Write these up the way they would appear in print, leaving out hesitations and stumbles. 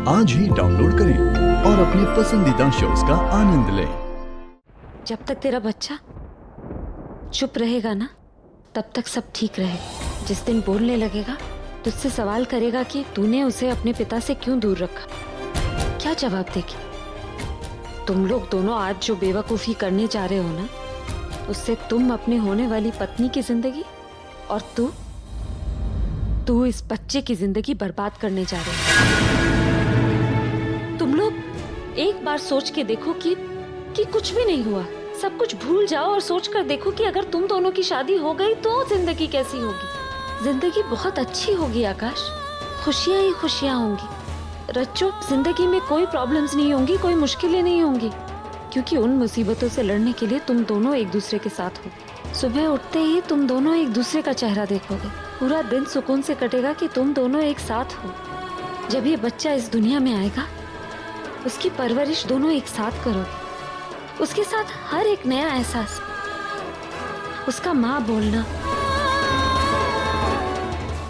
आज ही डाउनलोड करें और अपने पसंदीदा शोज का आनंद लें। जब तक तेरा बच्चा चुप रहेगा ना, तब तक सब ठीक रहेगा। जिस दिन बोलने लगेगा, तुझसे सवाल करेगा कि तूने उसे अपने पिता से क्यों दूर रखा, क्या जवाब देगी? तुम लोग दोनों आज जो बेवकूफी करने जा रहे हो ना, उससे तुम अपने होने वाली पत्नी की जिंदगी और तू इस बच्चे की जिंदगी बर्बाद करने जा रहे हो। तुम लोग एक बार सोच के देखो कि कुछ भी नहीं हुआ, सब कुछ भूल जाओ और सोच कर देखो कि अगर तुम दोनों की शादी हो गई तो जिंदगी कैसी होगी। जिंदगी बहुत अच्छी होगी आकाश, खुशियां ही खुशियां होंगी। रच्चो, जिंदगी में कोई प्रॉब्लम्स नहीं होंगी, कोई मुश्किलें नहीं होंगी, क्योंकि उन मुसीबतों से लड़ने के लिए तुम दोनों एक दूसरे के साथ हो। सुबह उठते ही तुम दोनों एक दूसरे का चेहरा देखोगे, पूरा दिन सुकून से कटेगा कि तुम दोनों एक साथ हो। जब ये बच्चा इस दुनिया में आएगा, उसकी परवरिश दोनों एक साथ करोगे, उसके साथ हर एक नया एहसास, उसका माँ बोलना,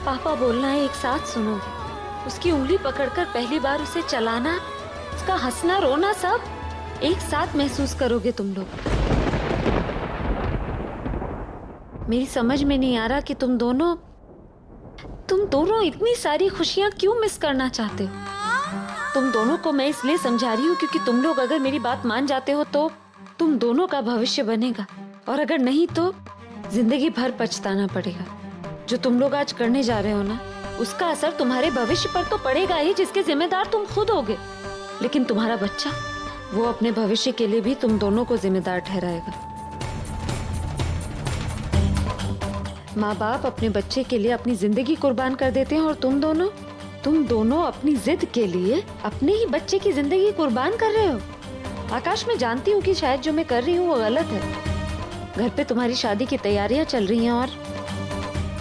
पापा बोलना एक साथ सुनोगे। उसकी उंगली पकड़कर पहली बार उसे चलाना, उसका हंसना रोना सब एक साथ महसूस करोगे तुम लोग। मेरी समझ में नहीं आ रहा कि तुम दोनों इतनी सारी खुशियां क्यों मिस करना चाहते हो। तुम दोनों को मैं इसलिए समझा रही हूँ क्योंकि तुम लोग अगर मेरी बात मान जाते हो तो तुम दोनों का भविष्य बनेगा, और अगर नहीं तो जिंदगी भर पछताना पड़ेगा। जो तुम लोग आज करने जा रहे हो ना, उसका असर तुम्हारे भविष्य पर तो पड़ेगा ही, जिसके जिम्मेदार तुम खुद होगे। लेकिन तुम्हारा बच्चा, वो अपने भविष्य के लिए भी तुम दोनों को जिम्मेदार ठहराएगा। माँ बाप अपने बच्चे के लिए अपनी जिंदगी कुर्बान कर देते हैं, और तुम दोनों अपनी जिद के लिए अपने ही बच्चे की जिंदगी कुर्बान कर रहे हो। आकाश, मैं जानती हूँ कि शायद जो मैं कर रही हूँ वो गलत है। घर पे तुम्हारी शादी की तैयारियां चल रही हैं और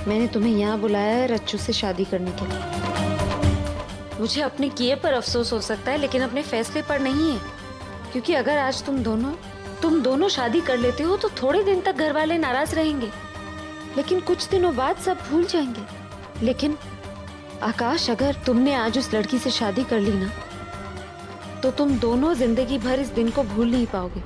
मैंने तुम्हें यहाँ बुलाया है रच्चू से शादी करने के लिए। मुझे अपने किए पर अफसोस हो सकता है, लेकिन अपने फैसले पर नहीं है, क्योंकि अगर आज तुम दोनों शादी कर लेते हो तो थोड़े दिन तक घर वाले नाराज रहेंगे, लेकिन कुछ दिनों बाद सब भूल जाएंगे। लेकिन आकाश, अगर तुमने आज उस लड़की से शादी कर ली ना, तो तुम दोनों जिंदगी भर इस दिन को भूल नहीं पाओगे।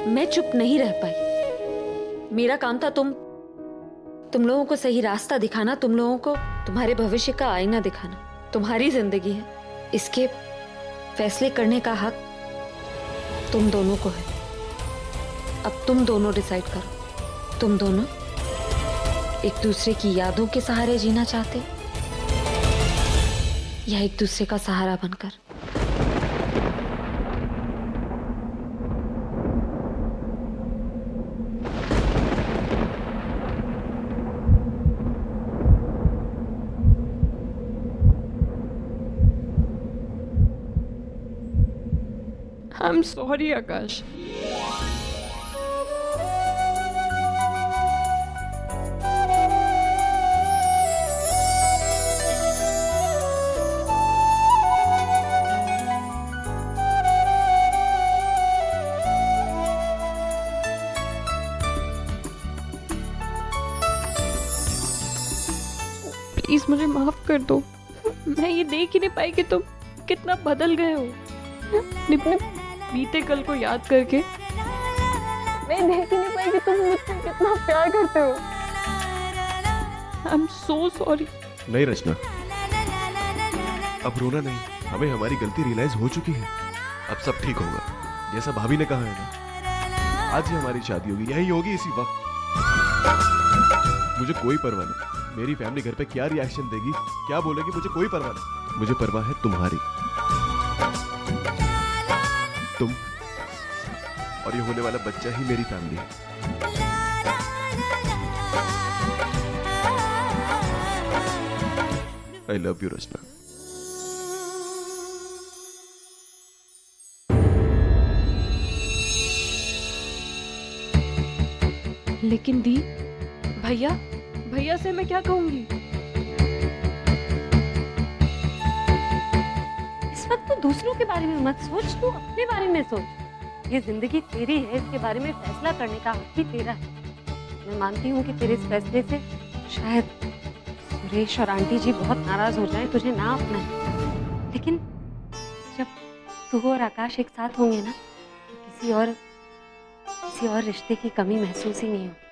मैं चुप नहीं रह पाई। मेरा काम था तुम लोगों को सही रास्ता दिखाना, तुम लोगों को तुम्हारे भविष्य का आईना दिखाना। तुम्हारी जिंदगी है, इसके फैसले करने का हक तुम दोनों को है। अब तुम दोनों डिसाइड करो, तुम दोनों एक दूसरे की यादों के सहारे जीना चाहते या एक दूसरे का सहारा बनकर। I'm sorry, Akash. प्लीज मुझे माफ कर दो। मैं ये देख ही नहीं पाई कि तुम कितना बदल गए हो। अपने बीते कल को याद करके मैं देख ही नहीं पाई कि तुम मुझसे कितना प्यार करते हो। I am so sorry. नहीं रचना, अब रोना नहीं, हमें हमारी गलती रियलाइज हो चुकी है। अब सब ठीक होगा, जैसा भाभी ने कहा है ना। आज ही हमारी शादी होगी, यही होगी इसी वक्त। मुझे कोई परवाह नहीं, मेरी फैमिली घर पे क्या रिएक्शन देगी, क्या बोलेगी, मुझे कोई परवाह नहीं। मुझे परवाह है तुम्हारी, तुम और ये होने वाला बच्चा ही मेरी फैमिली है। आई लव यू रचना। लेकिन दी, भैया से मैं क्या कहूंगी? इस वक्त तो दूसरों के बारे में मत सोच, तू अपने बारे में सोच। ये जिंदगी तेरी है, इसके बारे में फैसला करने का हक भी तेरा है। मैं मानती हूँ कि तेरे इस फैसले से शायद सुरेश और आंटी जी बहुत नाराज हो जाए तुझे ना अपनाए, लेकिन जब तू और आकाश एक साथ होंगे ना तो किसी और रिश्ते की कमी महसूस ही नहीं होगी।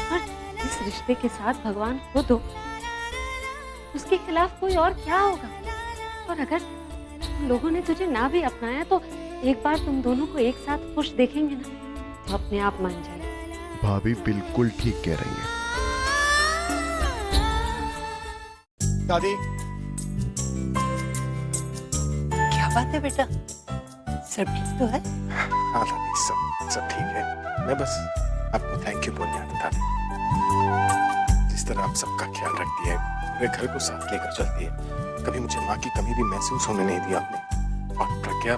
और इस रिश्ते के साथ भगवान खुद हो, उसके खिलाफ कोई और क्या होगा। और अगर उन लोगों ने तुझे ना भी अपनाया तो एक बार तुम दोनों को एक साथ खुश देखेंगे ना तो अपने आप मान जाएंगे। भाभी बिल्कुल ठीक कह रही है। दादी, क्या बात है बेटा, सब ठीक तो है? हाँ दादी, सब ठीक है। मैं बस आपको थैंक यू बोलने आता था। जिस तरह आप सबका ख्याल रखती है, पूरे घर को साथ लेकर चलती है, कभी मुझे माँ की कमी भी महसूस होने नहीं दिया आपने। और प्रज्ञा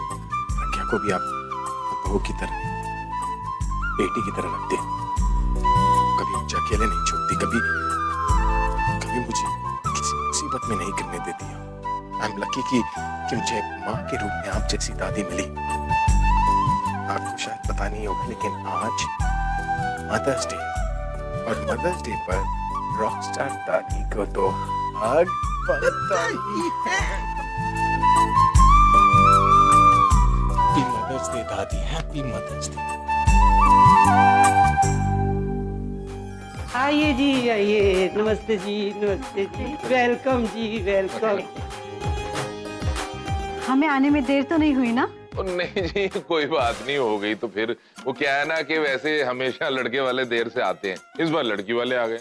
को भी आप बहू की तरह, बेटी की तरह रखते हैं। कभी मुझे अकेले नहीं छोड़ती, कभी मुझे किसी मुसीबत में नहीं गिरने देती। आई एम लकी कि मुझे माँ के रूप में आप जैसी दादी मिली। आपको शायद पता नहीं होगा, लेकिन आज मदर्स डे, और मदर्स डे पर रॉकस्टार दादी को तो हग बनता ही है। हैप्पी मदर्स डे दादी, हैप्पी मदर्स डे। आइए जी, आइए। नमस्ते जी, नमस्ते जी, वेलकम जी, वेलकम। हमें आने में देर तो नहीं हुई ना? नहीं जी, कोई बात नहीं, हो गई तो फिर वो क्या है ना कि वैसे हमेशा लड़के वाले देर से आते हैं, इस बार लड़की वाले आ गए।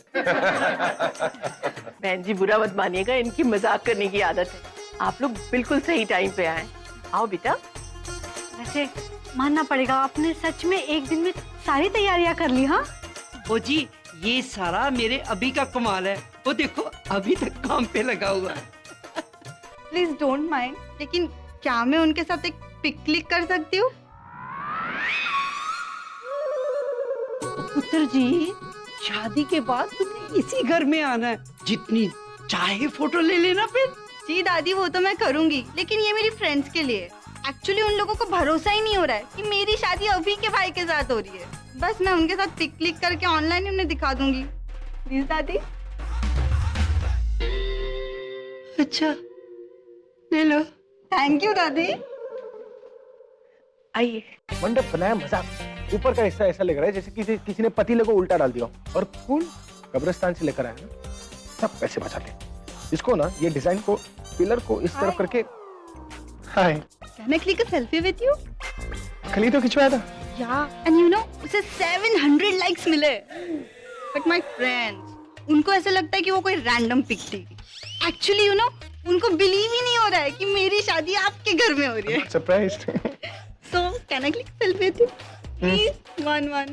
बहन जी बुरा मत मानिएगा, इनकी मजाक करने की आदत है। आप लोग बिल्कुल सही टाइम पे आए। आओ बेटा। वैसे मानना पड़ेगा, आपने सच में एक दिन में सारी तैयारियां कर ली। हाँ ओ जी, ये सारा मेरे अभी का कमाल है। वो देखो अभी तक काम पे लगा हुआ है। प्लीज डोंट माइंड, लेकिन क्या मैं उनके साथ एक पिक क्लिक कर सकती हूँ? पुत्र जी, शादी के बाद तुमने इसी घर में आना है, जितनी चाहे फोटो ले लेना फिर। जी दादी, वो तो मैं करूंगी, लेकिन ये मेरी फ्रेंड्स के लिए। एक्चुअली उन लोगों को भरोसा ही नहीं हो रहा है कि मेरी शादी अभी के भाई के साथ हो रही है। बस मैं उनके साथ पिक क्लिक करके ऑनलाइन उन्हें दिखा दूंगी। प्लीज दादी। अच्छा, ले लो। थैंक यू दादी। आइए। मंडप बनाया मजाक। ऊपर का हिस्सा ऐसा लग रहा है जैसे किसी ने पतीले को उल्टा डाल दिया, और फूल कब्रिस्तान से लेकर आया ना, सब पैसे बचा ले। इसको ना, ये डिजाइन को, पिलर को इस तरफ करके। Hi, can I click a selfie with you? कल ही तो खिंचवाया था। Yeah, and you know, उसे 700 लाइक्स मिले। But my friends, उनको ऐसा लगता है कि वो कोई रैंडम पिक थी। Actually, you know, उनको बिलीव ही नहीं हो रहा है कि मेरी शादी आपके घर में हो रही है। Surprised. So, can I click selfie with you? Please, one.